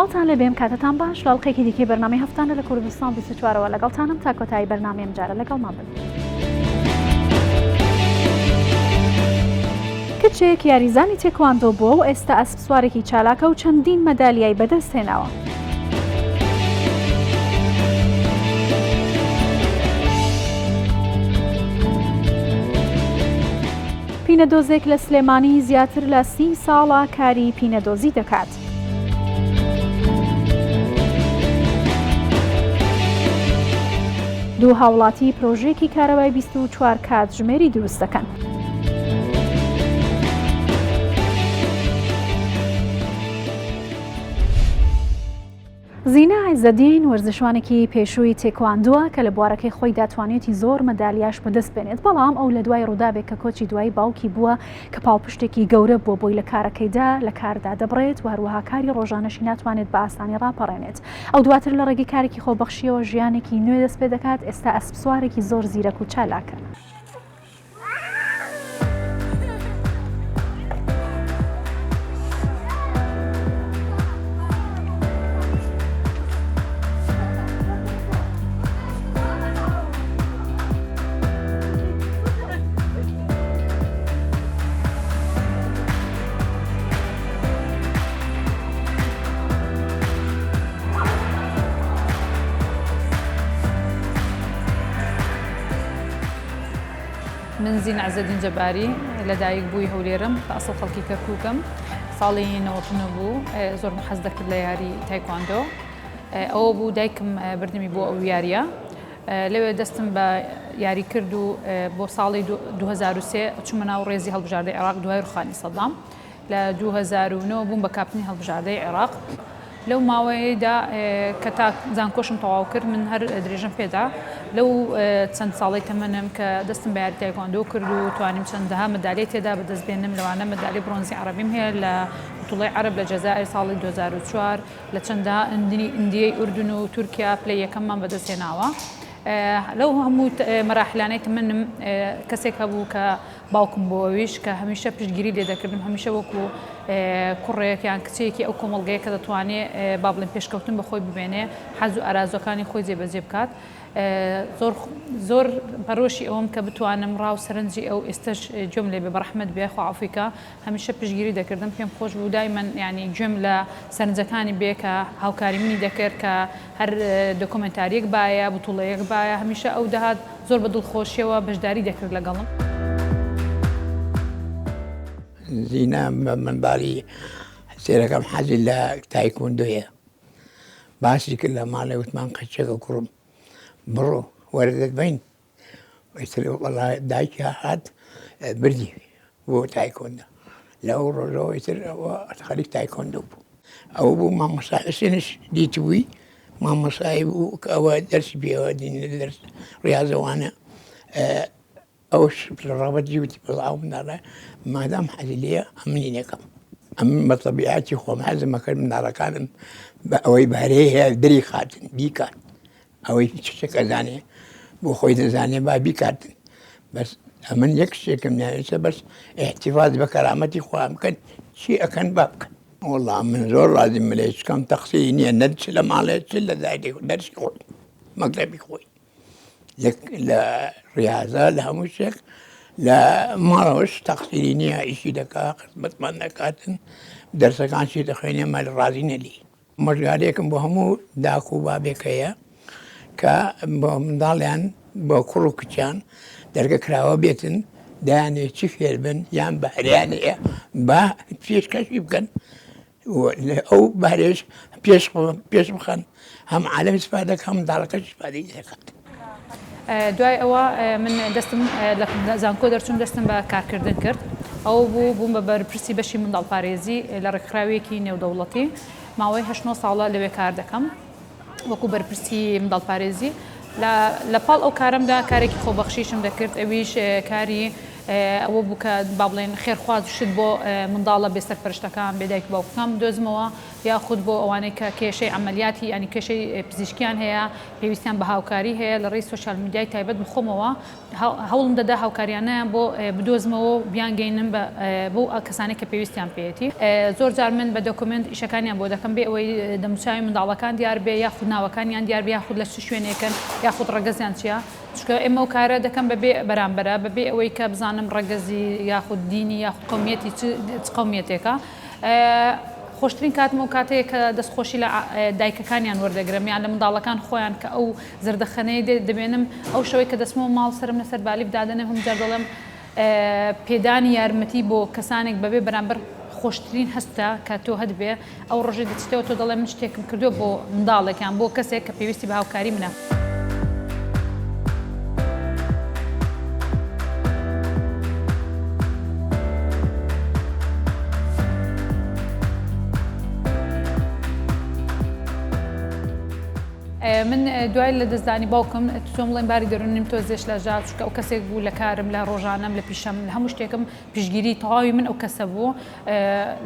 ئاڵتان لە بێم کاتتان باش لاڵقێکی دیکەی بەرنامەی هەفتانە لە کوردستان 24ەوە لەگەڵتانم تا کۆتایی بەرنامەیەم جارە لەگەڵمان بن. کچێک یاریزانی تێکواندۆ بووە و ئێستا ئەسپ سوارێکی چالاکە و چەندین مەدالیای بەدەست هێناوە. پینەدۆزێک لە سلێمانی زیاتر لە 30 ساڵە کاری پینەدۆزی دەکات. دوو هاوڵاتی پرۆژێکی کارەوای 24 کاتژمێری دروست دەکەن. زینە عیزەدین وەرزشوانێکی پێشووی تێکواندووە کە لە بوارەکەی خۆی داتوانێتی زۆر مەدالیاش بەدەست بێنێت، بەڵام ئەو لە دوای ڕووداوێک کە کۆچی دوای باوکی بووە کە پاڵپشتێکی گەورە بووە بۆی لە کارەکەیدا لە کاردا دەبڕێت، واروەها کاری ڕۆژانەشی ناتوانێت بە ئاسانی ڕاپەڕێنێت. ئەو دواتر لە ڕێگەی کارێکی خۆبەخشیەوە ژیانێکی نوێ دەست پێ دەکات. ئێستا ئەسپ سوارێکی زۆر زیرەک و چالاکە. من زین عزەدین جەباری لەدایک بووی هەولێرم بە ئەسڵ خەڵکی کەرکووکم ساڵی 90 بوو زۆر حەز دەکرد لە یاری تایکواندۆ ئەوە بوو دایکم بردمی بۆ ئەو یاریە لەوێ دەستم بە یاری کرد و بۆ ساڵی 2003 چوومە ناو ڕێزی هەڵبژاردەی عێراق دوای ڕوخانی سەدام لە 2009 بووم بە کاپتنی هەڵبژاردەی عێراق. لەو ماوەیەدا کە تا زانکۆشم تەواو کرد من هەر درێژم پێدا لەو چەند ساڵی تەمەنم کە دەستم بە یاری تایکواندۆ کرد و توانیم چەندەها مەدالیای تێدا بەدەست بێنم. لەوانە مەدالی برۆنزی عەرەبیم هەیە لە بوتوڵەی عەرەب لە جەزائیر ساڵی 2004 لە چەندەها ئیندیای ئوردون و تورکیا پلەی یەکەممان بەدەست هێناوە. لەو هەموو مەراحلانەی تەمەنم کەسێک هەبوو کە باوکم بۆ ئەویش کە هەمیشە پشتگیری لێ دەکردم، هەمیشە وەکو کوڕێک یان کچێکی ئەو کۆمەڵگەیە کە دەتوانێت با بڵێن پێشکەوتن بەخۆی ببێنێ، حەز و ئارازوەکانی خۆی جێبەجێ بکات. زۆر بەرۆشی ئەوم کە بتوانم ڕاو سەرنجی ئەو ئێستش گوێم لێ بێ بەڕەحمەت بێ خواعافیکە هەمیشە پشتگیری دەکردم. پێم خۆش بوو دایمەن ینی گوێم لە سەرنجەکانی بێ کە هاوکاری منی دەکرد کە هەر دۆکۆمنتاریەک باە بوتوڵەیەک باە هەمیشە ئەو دەهات زۆر بە دڵخۆشیەوە بەشداری دەکرد لەگەڵم. زینە منباری سێرەکەم حەزی لە تایکواندۆیە باسی کرد لە ماڵێ وتمان قەچێکە کوڕم بڕۆ وەرە دەتبین وەڵای دایکی هات بردی بۆ تایکواندۆ لەو ڕۆژەوە ئیتر ئەوە خەریک تایکواندۆ بوو. ئەوە بوو مامۆستا حوسێنش دیتبووی مامۆسایی بوو کە ئەوە دەرسی پێوە دینە دەرس ڕاضەوانە ئەوش ڕابەتی وتی بەڵاو مناڵە مادام حەزی لێیە ئەمنی نەکەم ئەم بە تەبیعەتی خۆم حەزمەکرد مناڵەکانم بە ئەوەی بارەیە هەیە دەری خاتن بیکات ئەوەی چێک ئەزانێ بۆ خۆی دەزانێ با بیکاتن بەس ئەمن یەک شتێکم ناوێتە بەس احتیفاظ بە کەرامەتی خۆیان بکەن چی ئەەکەن با بکەن. وەڵا من زۆر ڕازیم لێ چکەم تەقسیری نییە نەچ لە ماڵێت چ لە دایدێک دەرسی خۆی مەکتەبی خۆی لە ڕاضە لە هەموو شتێک لە ماڵەوەش تەقسیری نییە ئیشی دەکا خزمەتمان دەکاتن دەرسەکانشی دەخوێنێ مەل ڕازی نەلی. مەژگارێکم بۆ هەموو داک و بابێکەیە کە بۆ منداڵیان بۆ کوڕ و کچیان دەرگە کراوە بێتن دایانێ چی فێر بن یان بەهرەیانەیە با پێشکەشی بکەن ئەو بارێش پێش بخەن هەم عالەم ئیسپادەکە هەم منداڵەکەش ئیسپادەی دەکات. دوای ئەوە من دەستم لە زانکۆ دەرچوون دەستم بە کارکردن کرد. ئەو بووم بە بەرپرسی بەشی منداڵپارێزی لە ڕێکخراوێکی نێودەوڵەتی ماوەی 8 ساڵە لەوێ کار دەکەم وەکو بەرپرسی منداڵپارێزی. لە پاڵ ئەو کارمدا کارێکی خۆبەخشیشم دەکرد ئەویش کاری ئەوە بوو کە با بڵێن خێرخواز شت بۆ منداڵە بێسەرپەرشتەکان بێدایک باوکەکان دۆزمەوە یاخود بۆ ئەوانەی کە کێشەی عملیاتی ینی کێشەی پزیشکیان هەیە پێویستیان بە هاوکاری هەیە لە ڕێی سوشال میدیای تایبەت بخۆمەوە هەوڵم دەدا هاوکاریانیان بۆ بدۆزمەوە بیانگەینم بۆ کەسانی کە پێویستیان پێێتی زۆر جار من بە دۆکمنت ئیشەکانیان بۆ دەکەم بێ ئەوەی دەموچاوی منداڵەکان دیار بێ یاخود ناوەکانیان دیار بێ یاخود لە چ شوێنێکن یاخود ڕەگەزیان چیە چکە ئێمە و کارە دەکەم بەبێ بەرامبەرە بەبێ ئەوەی کە بزانم ڕەگەزی یاخود دینی یاخود قومیەتی چ قومیەتێکە خۆشترین کاتم و کاتەیە کە دەستخۆشی لە دایکەکانیان وەردەگرم یان لە منداڵەکان خۆیان کە ئەو زردەخەنەی دەبێنم ئەو شەوەی کە دەستمەوە ماڵ سرم لەسەر بالی بدادنێ هەم جار دەڵێم پێدانی یارمەتی بۆ کەسانێک بەبێ بەرامبەر خۆشترین هەستە کە تۆ هەدبێ ئەو ڕۆژی دەچێتەوە تۆ دەڵێ من شتێکم کردو بۆ منداڵێکیان بۆ کەسێک کە پێویستی بە هاوکاری منە. من دوای لە دەستدانی باوکم تۆم بڵێن باری دەرونیم تۆزێش لە ژات چکە ئەو کەسێک بوو لە کارم لە ڕۆژانەم لە پیشەم لە هەموو شتێکم پیشگیری تەواوی من ئەو کەسە بوو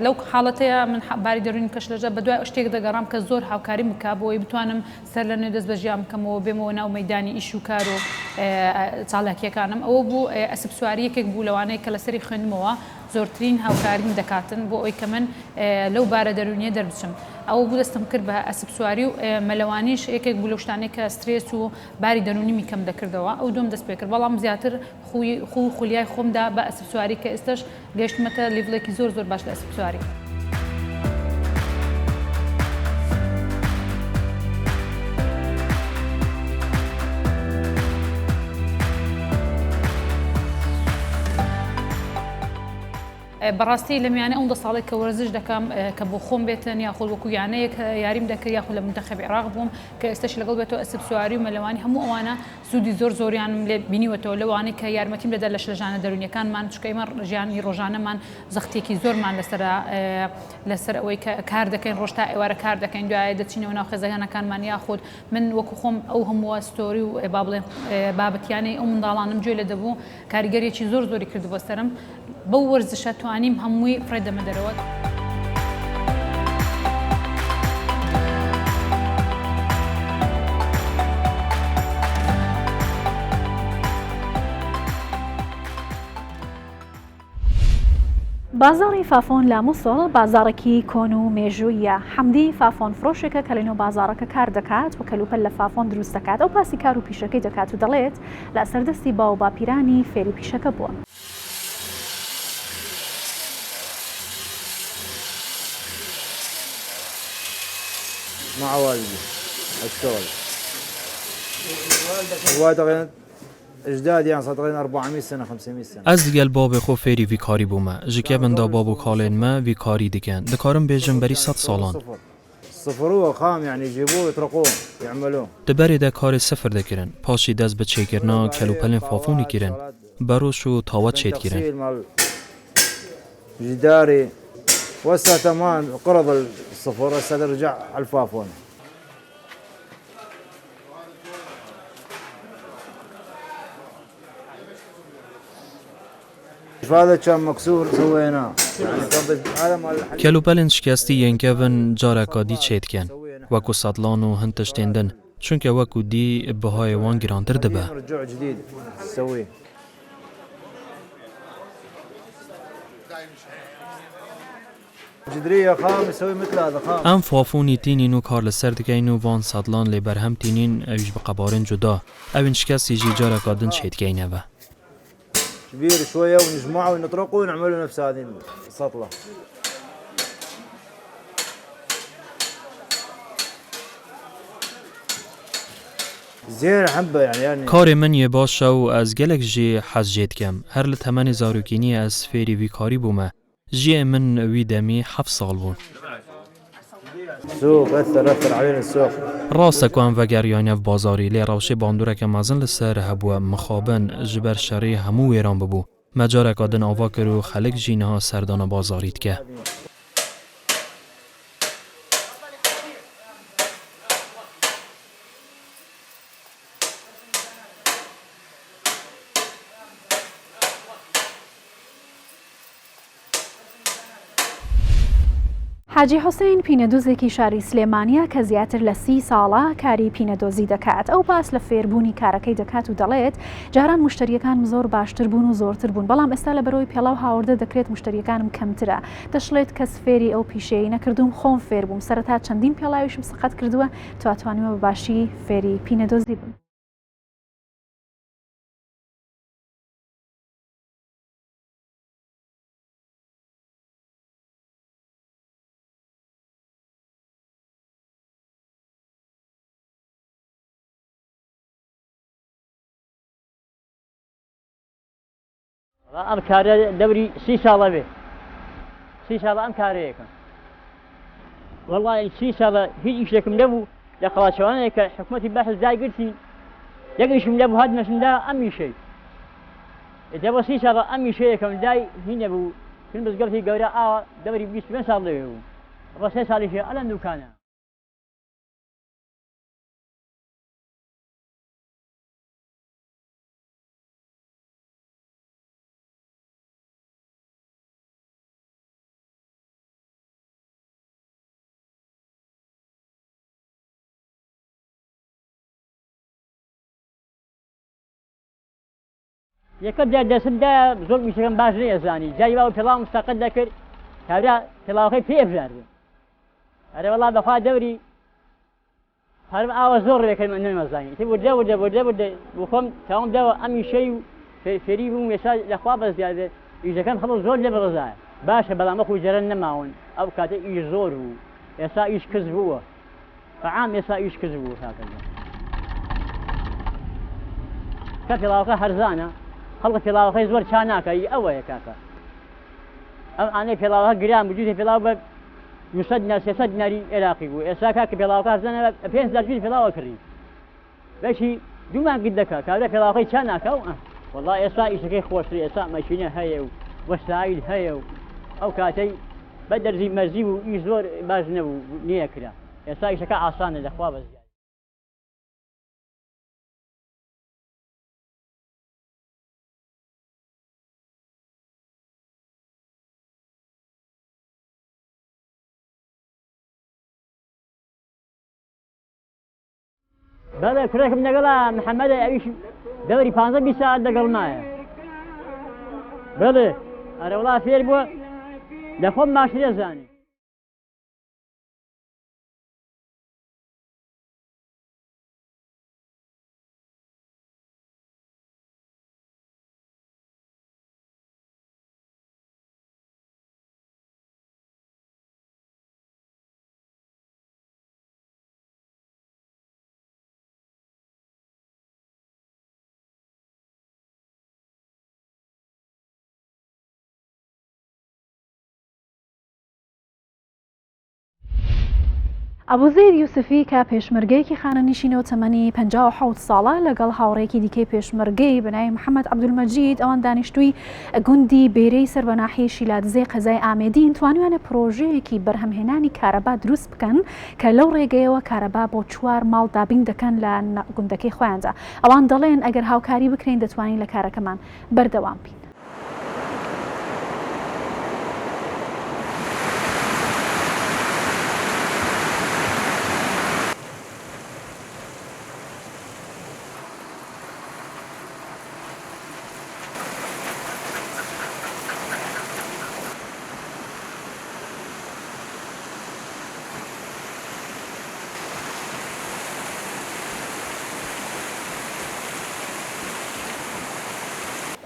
لەو حاڵەتەیە من باری دەرونیم کەش لەژە بە دوای شتێک دەگەڕام کە زۆر هاوکاری بکە بۆی بتوانم سەر لە نوێ دەست بەژیان بکەمەوە بێمەوە ناو مەیدانی ئیش و کار و چالاکیەکانم ئەوە بوو ئەسب سواریەکێک بوو لەوانەیە کە لەسەری خوێنمەوە زۆرترین هاوکاریم دەکاتن بۆ ئەوی کە من لەو بارە دەرونیە دەربچم ئەوە بوو دەستم کرد بە ئەسب سواری و مەلەوانیش یەکێک بوو لەو شتانەی کە سترێس و باری دەرونیمی کەم دەکردەوە ئەو دوم دەست پێ کرد بەڵام زیاتر خولیای خۆمدا بە ئەسب سواری کە ئێستش گەیشتمەتە لیڤڵێکی زۆر باش لە ئەسب سواری. بەڕاستی لە میانە ئەو 10 ساڵێک کە وەرزش دەکەم کە بۆ خۆم بێتن یاخود وەکو یانەیەک یاریم دەکرد یاخود لە منتەخەب عێراق بووم کە ئێستش لەگەڵ بێتەوە ئەسب سواری و مەلەوانی هەموو ئەوانە سوودی زۆریانم لێ بینیوەتەوە لەوانەیە کە یارمەتیم دەدا لە شلەژانە دەرونیەکانمان چکە ئێمە ژیانی ڕۆژانەمان زەختێکی زۆرمان لەسەر ئەوەی کار دەکەین ڕۆژ تا ئێوارە کار دەکەین دوایە دەچینەوە ناو خێزەکانمان یاخود من وەکو خۆم ئەو هەمووە ستۆری و با بڵێن بابەتیانەی ئەو منداڵانم گوێ لێ دەبوو کاریگەریەکی زۆری کردبووە سەرم بەو وەرزشە توانیم هەمووی فڕێدەمە دەرەوە. بازاری فافۆن لە مووسڵ بازارێکی کۆن و مێژوویە حەمدی فافۆن فرۆشێکە کە لەنێو بازارەکە کار دەکات و کەلوپەل لە فافۆن دروست دەکات ئەو پاسی کار و پیشەکەی دەکات و دەڵێت لە سەردەستی باو باپیرانی فێری پیشەکە بووە. مع والدي اشتغل والدك اجدادي يعني صار تقريبا 400 سنه 500 سنه از دیگل باب خو فێری ویکاری بوومە ژکە بندا باب و کاڵێن مە ویکاری دکەن دەکارم بێژم بەری 100 ساڵان صفروه خام يعني يجيبوه يطرقوه يعملوه دەبەرێدا کاری سفر دەکردن پاشی دەست بە چێکردنا کەلوپەلێن فافۆنی کردن بەرۆش و تاوەت چێتکردن جداري وهسه تمام قرض الصفر هسه رجع على الفافون. هذا كان مكسور سويناه يعني کەلوپەلێن شکستی یەنکەون جارەکادی چێتکەن وەکو سەدڵان و هەن تشتێندن چونکە وەکو دی بەهای وان گرانتر دەبە. رجوع جديد تسويه. جدرية خام يسوي مثل هذا خام. ام فافونی تینین و کار لەسەر دکەین و وان سەدڵان لێ بەرهەم تینین ئەویش بە قەبارن جودا ئەوین شکستیژی جارەکادن چێتکەینەوە. كبير شوية ونجمعه ونطرقه ونعمله نفس هذه السطلة. زين حبة يعني کار من یه باشه و از گلک جی حز جید کم هر لتمن زاروکینی از فێری ویکاری بوومە جی من وی دەمی 7 ساڵ بوون. سوق أثر علينا السوق. ڕاستە کو ئەم ڤەگەریانە بازاری لێ ڕەوشێ باندورەکە مەزن لەسەر هەبووە مخابن ji ber şerê hemû wêran bibû. Me careka din ava kir û xelek jî niha serdana bazarî dike. حاجی حوسین پینەدۆزێکی شاری سلێمانیە کە زیاتر لە 30 ساڵە کاری پینەدۆزی دەکات. ئەو باس لە فێربوونی کارەکەی دەکات و دەڵێت جاران مشتریەکان زۆر باشتر بوون و زۆرتر بوون، بەڵام ئێستا لە بەرەوەی پێڵاو هاوردە دەکرێت مشتریەکانم کەمترە. دەشڵێت کەس فێری ئەو پیشەیە نەکردوم، خۆم فێر بووم، سەرەتا چەندین پێڵاویشم سقەت کردووە توانیوە بەباشی فێری پینەدۆزی بم. ئەم کارە دەوری 30 ساڵە بێ 30 ساڵە ئەم کارەیەکەم وەڵڵی 30 ساڵە هیچ ئیشێکم نەبوو لە قەڵاچەوانەیە کە حکومەتی بەحث داگرتی یەکیشم لەبوو هاتمەشندا ئەم ئیشەی دەبە 30 ساڵە ئەم ئیشەیەکەم دای هی نەبوو فیلم بزگەڵی گەورە ئاوە دەوری 25 ساڵ لەوێ بوو بە 3 ساڵیشێ ئەلەن دوکانە. یەکەم جار دەستمدا زۆر میشەکەم باش نەیەزانی جای باوە پێڵاو مستەقل دەکرد کابرا پێڵاوەکەی پێ بژاردن ئەرێ وەڵا بەخوا دەوری هەرم ئاوە زۆر ڕێکەکەم نەمەزانی تی وردە بۆ خۆم تاوام داوە ئەم میشەی و فێری بووم ێستا لەخوا بەزیادە ئیشەکەم خەڵک زۆر لێ بەڕزایە باشە بەڵام وەکو جەرەن نەماون ئەو کاتە ئیش زۆر بوو ئێستا ئیش کەس بووە عام ئێستا ئیش کەس بوو کاکەجان کە پێڵاوەکە هەرزانە خەڵک پێڵاوەکەی زۆر چا ناکەی ئەوەیە کاکە ئەم ئانەی پێڵاوەکە گران بجووتی پێڵاو بە 200 دیناری عێراقی بوو ئێستا کاکە پێڵاوەکە هەرزانە 5,000 پێڵاوە کڕی بەشی دوومان گرت دەکات کابرا پێڵاوەکەی چا ناکە و وەڵڵا ئێستا ئیشەکەی خۆشتری ئێستا مەشینە هەیە و وەسایل هەیە و ئەو کاتەی بە دەرزی مەرزی و ئیش زۆر باش نەبوو نییە کرا ئێستا ئیشەکە ئاسانە لەخوا بەزیاد. بەڵێ کوڕێکم لەگەڵا محەممەدە ئەویش دەوری 15 ساعت لەگەڵمایە بڵێ ئەرە وڵا فێر بووە لە خۆم ماشینە زانی ئەبوزەید یوسفی کە پێشمەرگەیەکی خانەنشینەوە تەمەنی 57 ساڵە لەگەڵ هاوڕێکی دیکەی پێشمەرگەی بەناوی محەممەد عەبدولمەجید ئەوان دانیشتووی گوندی بێرەی سەربەناحی شیلاتزەی قەزای ئامێدین توانیوانە پرۆژەیەکی بەرهەمهێنانی کارەبا دروست بکەن کە لەو ڕێگەیەوە کارەبا بۆ 4 ماڵ دابین دەکەن لە گوندەکەی خۆیاندا. ئەوان دەڵێن ئەگەر هاوکاری بکرێن دەتوانین لە کارەکەمان بەردەوام بین.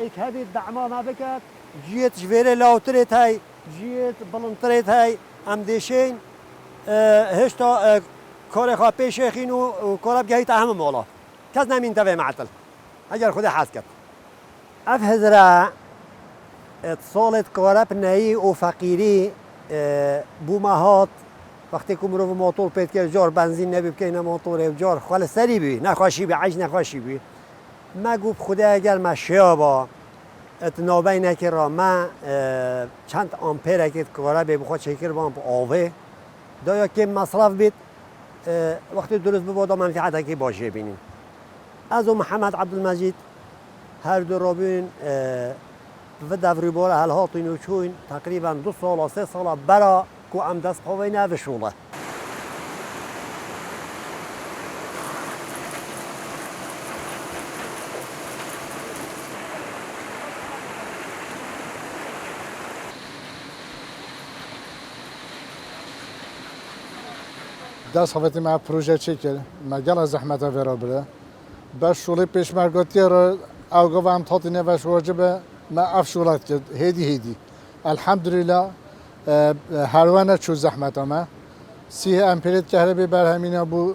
ایک هەبێت دەعما بکات جێت ژێرە لاوترێت هەی جێت بڵندترێت هەی ئەم دێشین هێشتا کۆرێخوا پێشێخین و کۆرە بگەیتە هەموو مۆڵە کەس نامینتەوێ معتل ئەگەر خودی حەز کرد ئەف هەزرا ساڵێت کۆرە پنەیی و فەقیری بوومە هات وەختێک و مرۆڤ مۆتۆر پێت کرد جۆر بەنزین نەبی بکەینە مۆتۆرێ جۆر خوا لە سەری بی نەخواشی بی عەیش نەخواشی بی مەگوو خودای ئەگەر مەشێوە ناوبەینێکی ڕا مە چەند ئەمپێرێکت کۆرە بێ بخۆ چێکرد بۆم ئاوێ دایا کێ مەسرەف بیت وەختی دروست ببۆ دا منفعەتێکی باشێ بینین ئەز و محەممەد عەبدولمەجید هەردوو ڕۆبوون بە دەڤری بۆرە هەڵهاتین و چوین تقریبا 2 ساڵە 3 ساڵە بەرا کو ام دست قوی نوشوله دست هفته ما پروژه چی کرد مگل از زحمت ورا بره بس شغل پیشمرگاتی را اوگا هم تاتی نوش واجبه ما افشولت کرد هیدی الحمدلله هروانه چو زحمت ما 30 امپریت کهربی بر همینا بو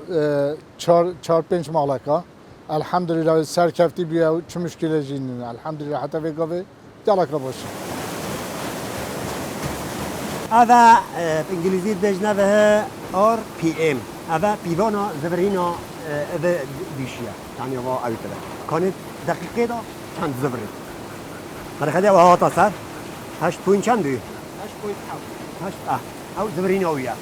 4-5 مالکا الحمدلله سرکفتی بیا چه مشکل جینن الحمدلله حتی وگاوی دلکا باشه هذا بإنجليزية بيجنبها RPM هذا بيفانا زبرينا هذا بيشيا يعني هو أوتلا كانت دقيقة ده كان زبرت مرخدة وهاتا صار 8 بوينت كم دي 8 أو زبرينا ويا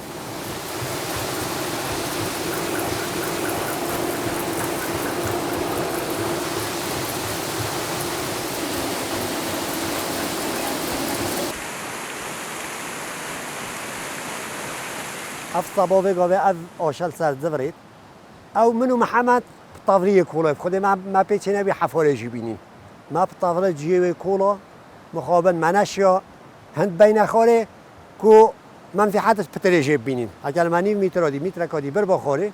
أفصابه بقى أف أشل سر زبرت أو منو محمد طافرية كولا خدي ما بيتنا بحفارة جبينين ما بطافرة جيوي كولا مخابن مناشيا هند بين خاله كو منفعتش بتر جبينين أجل مني متر كادي بربا خاله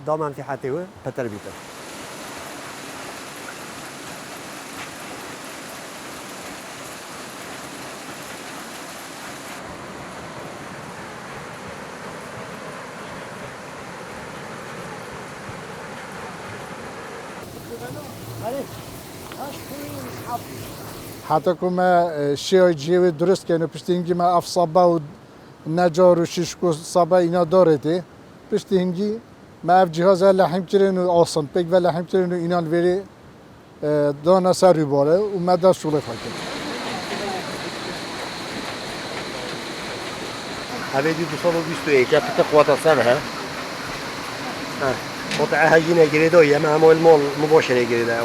دا منفعته هو بتر بيتر حتی که ما شیای جیوی درست کنه پشتی اینگی ما افصابه و نجار و شیشکو صابه اینا دارده پشتی اینگی ما اف جهاز لحیم کرن و آسان پک و لحیم کرن و اینا الوری دانا سر رو باره و ما دست شغل خواهد هذه دي 221 كانت قوة سنة قطعة هجينة جريدة ما هو المول مباشرة جريدة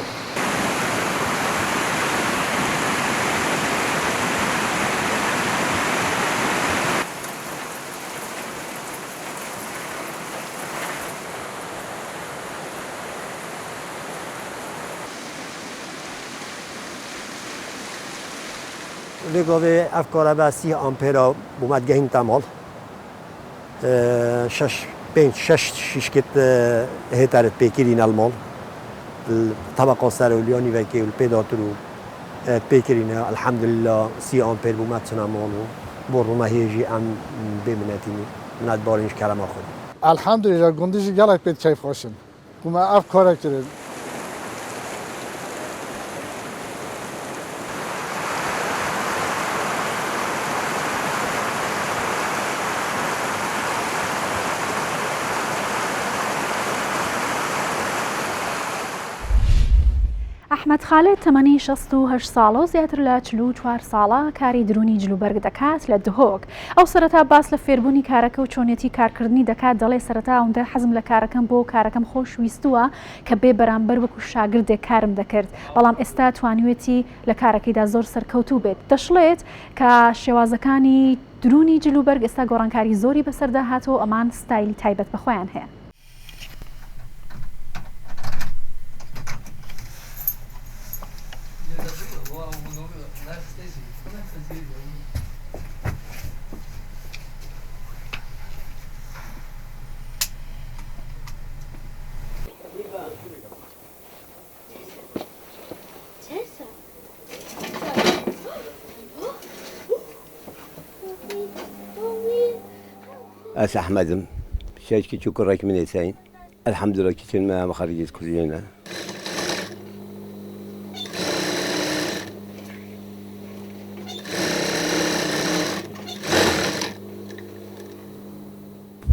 لقوه افکار با 30 آمپر بومد گهیم تمال 6 کت هترت بکرین المال طبقه سرولياني وكي البيداترو بكرينا الحمد لله 30 آمپر بومد سنمانو بروما هيجي ام بمنتيني من بارينش كلام اخر الحمد لله گندیجی گلک بید کیف خوشن بوما اف کار کرد ئەحمەد خالێت تەمەنی 68 ساڵە و زیاتر لە 44 ساڵە کاری درونی جلوبەرگ دەکات لە دهۆک ئەو سەرەتا باس لە فێربوونی کارەکە و چۆنیەتی کارکردنی دەکات دەڵێ سەرەتا ئەوەندە حەزم لە کارەکەم بۆ کارەکەم خۆشویستووە کە بێ بەرامبەر وەکو شاگردێک کارم دەکرد بەڵام ئێستا توانیوێتی لە کارەکەیدا زۆر سەرکەوتوو بێت دەشڵێت کە شێوازەکانی درونی جلوبەرگ ئێستا گۆڕانکاری زۆری بەسەردا هاتەوە ئەمان ستایلی تایبەت بەخۆیان هەیە أس أحمد شايف كي تشكر راك من إنسان الحمد لله كي ما مخرجت كلنا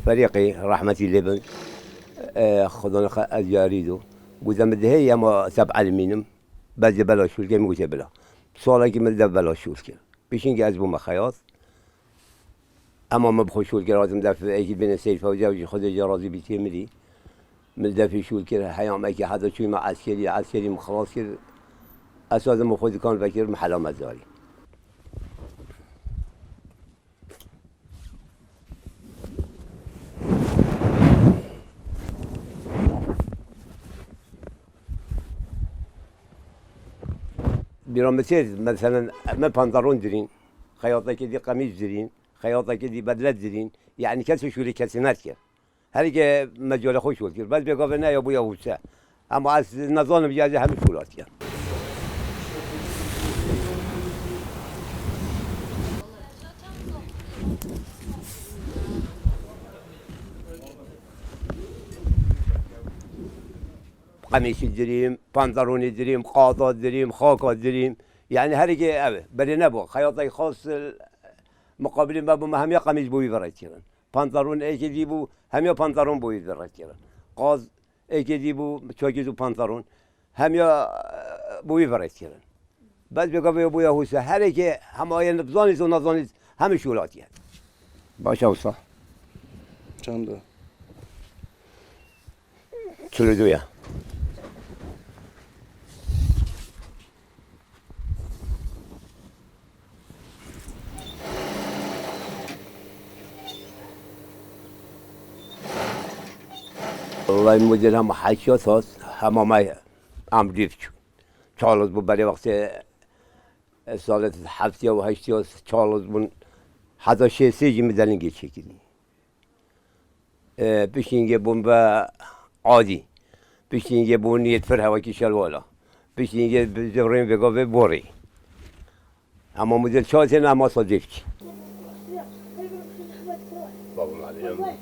فريقي رحمة اللبن خذونا أجاريدو قدام الدهية ما 7 منهم بس بلا شو الجيم قلت بلا صالة من بلا شو الكل بيشين جازبوا مخياط اما ما بخشول كراتم دافع ايجي بين السيد فوزي خذ جرازي بيتمري من دافع شو كده حيام ايجي هذا شوي مع عسكري مخلاص كده اساسا مخوذ كان فكر محل مزاري برامتر مثلا ما پانتالون درین خیاطه که دی قمیص درین خیاطه که دی بدلت درین یعنی کسی شوری کسی نکرد هر که مجال خوش شد کرد بس بگاه نه یا بویا هوسه اما از نظام بیازه همه شورات کرد قمیشی دریم، پانتالونی دریم، قاطات دریم، خاکات دریم یعنی هر کی اوه بری نبود خیاطه خاص مقابل ما بو همه قمیش بوی ورد کردن پانتالون ایکی دی بو همه پانتالون بوی ورد کردن قاز ایکی دی بو چاکیز و پانتالون همه بوی ورد کردن بعد بگه بویا حوسه هر کی همه نبزانیز و نزانیز همه شورات کرد باشه حوسه چنده 42 والله مدير هم حاشية صوص هم ما عم ديفش تشارلز ببري وقت سالة حفتي أو هشتي تشارلز بن حتى شيء سيجي مدلين جي شكلي بيشين بون با عادي بيشين بون يتفرها وكي شلوالا بيشين بزورين بقى بوري أما مدير شاتين أما صديقش بابا معلم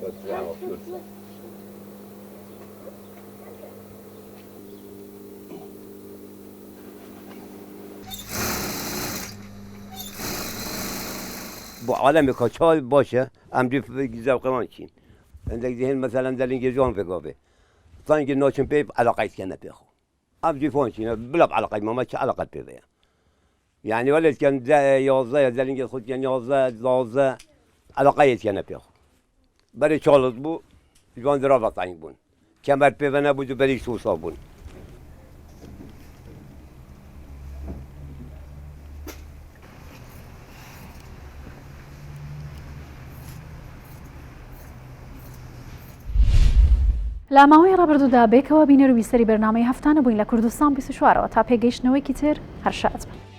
با عالم کاچال باشه امری ذوق من چین عندك ذهن مثلا دلين جزون في قابه طانج نوشن بيب علاقة كنا بيخو امری فون چین بلا علاقة ما چه علاقة بيبه يعني ولد كان 11 دلين خود يعني 11 12 علاقة كنا بيخو بري چالوز بو جوان درا وطنی بون کمر بيبه نبود و بري شو صابون لە ماوەی ڕابردوودا بێکەوە بینەروی سەری بەرنامەی هەفتانە بووین لە کوردستان 24ەوە تا پێگەیشتنەوەیکی تر هەر شاد بن.